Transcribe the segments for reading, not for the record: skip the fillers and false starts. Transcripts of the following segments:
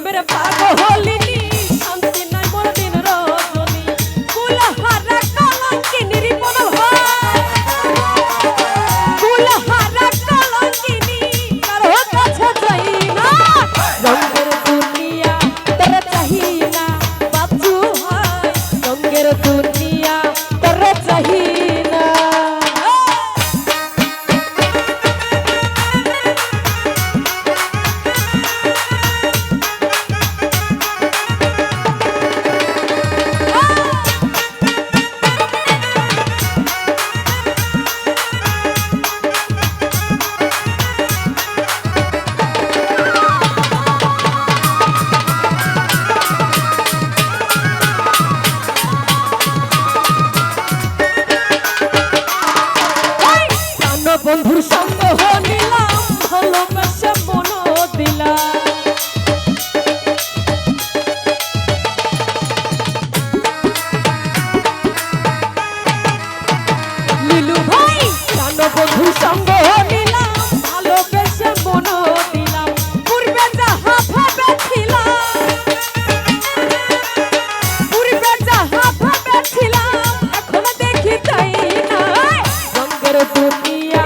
প্রেমের পাগলিনী শান্তি নাই মোর দিন রজনী কুলহারা কলঙ্কিনী রিপন ভাই কুলহারা কলঙ্কিনী কারো কাছে যাই না রঙের দুনিয়া তোরা চাহি না বাবু ভাই রঙের দুনিয়া তোরা চাহি না বন্ধুর সঙ্গ নিলাম ভালোবাসা মন দিলাম লিলু ভাই জান বন্ধুর সঙ্গ নিলাম ভালোবাসা মন দিলাম পূর্বে যাহা ভেবেছিলাম পূর্বে যাহা ভেবেছিলাম এখন দেখি তাই না রঙের দুনিয়া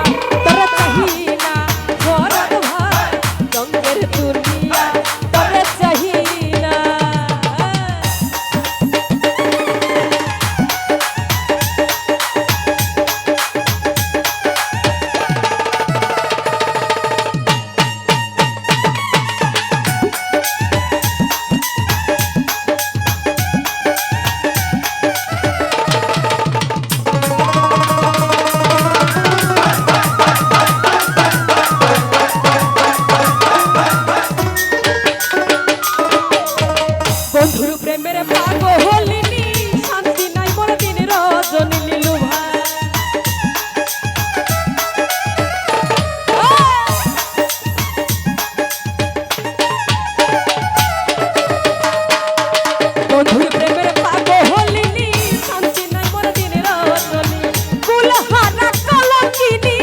বন্ধুর প্রেমের পাগলিনী শান্তি নাই মোর দিন রজনী লিলু ভাই বন্ধুর প্রেমের পাগলিনী শান্তি নাই মোর দিন রজনী কুলহারা কলঙ্কিনী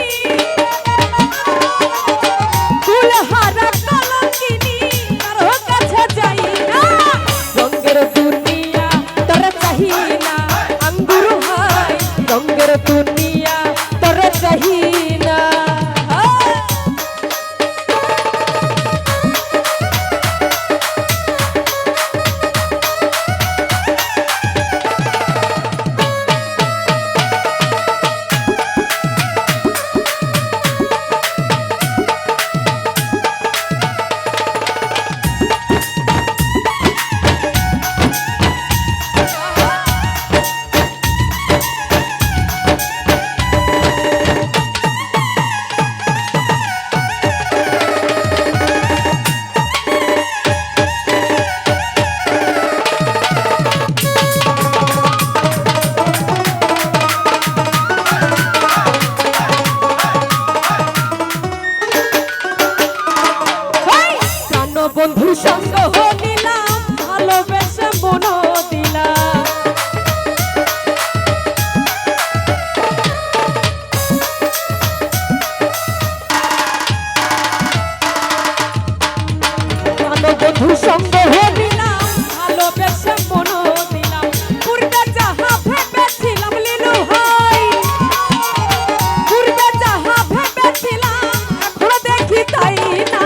কুলহারা কলঙ্কিনী কারো কাছে যাই না রঙের দুনিয়া তোরা চাহি না আঙ্গুর ভাই রঙের দুনিয়া তোরা চাহি না বন্ধুর সঙ্গ নিলাম ভালোবেসে মন দিলাম বন্ধুর সঙ্গ নিলাম ভালোবেসে মন দিলাম পূর্বে যাহা ভেবেছিলাম লিলু ভাই পূর্বে যাহা ভেবেছিলাম এখন দেখি তাই না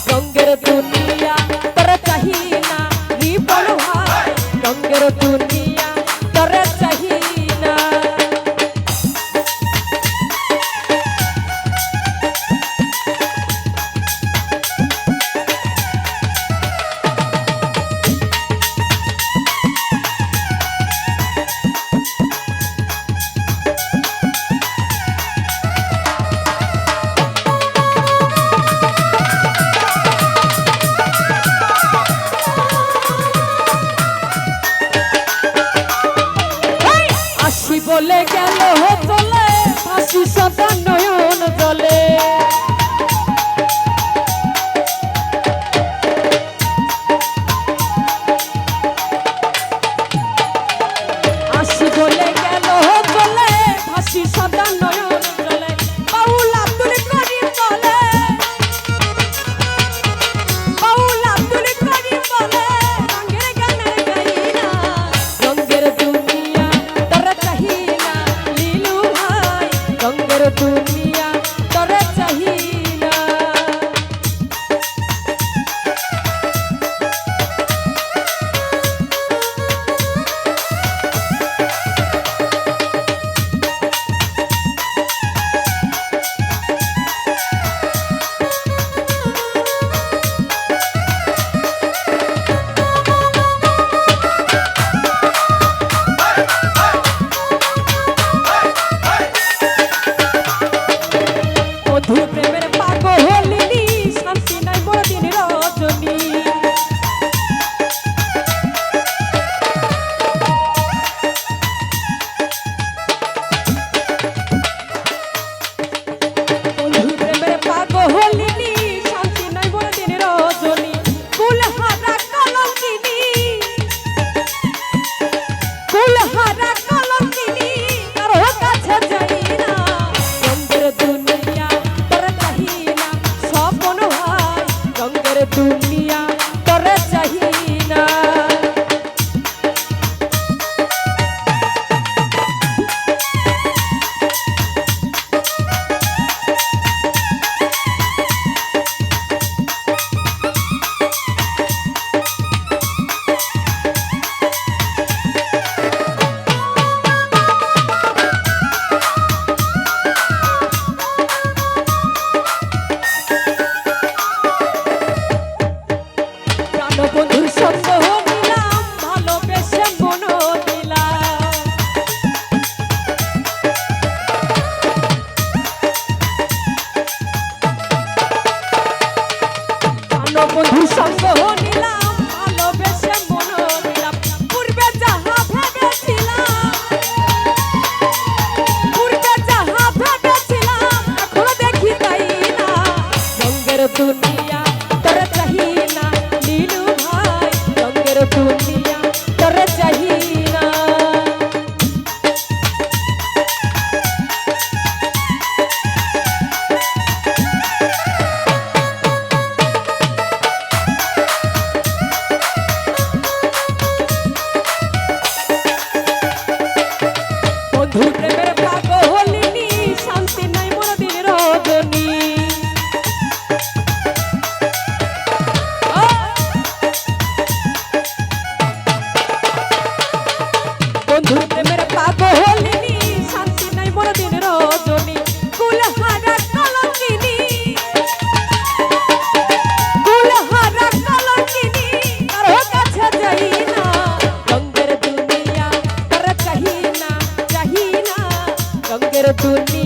রঙের দুনিয়া তোরা চাহি না রিপন ভাই রঙের দুনিয়া তোরা চাহি না দুনিয়া তরে চাহি না। বন্ধুর সঙ্গ নিলাম ভালোবেসে মন দিলাম, বন্ধুর সঙ্গ নিলাম ভালোবেসে মন দিলাম। পূর্বে যাহা ভেবেছিলাম, পূর্বে যাহা ভেবেছিলাম এখন দেখি তাই না। রঙের দুনিয়া তোরে চাহি না নীলু ভাই, রঙের দুনিয়া তোরে চাহি না। বন্ধুর প্রেমের পাগলিনী শান্তি নাই মোর দিন রজনী, বন্ধুর প্রেমের পাগলিনী শান্তি নাই মোর দিন রজনী। কুলহারা কলঙ্কিনী, কুলহারা কলঙ্কিনী কারো কাছে যাই না। রঙের দুনিয়া তোরে চাহি না, চাহি না, রঙের দুনিয়া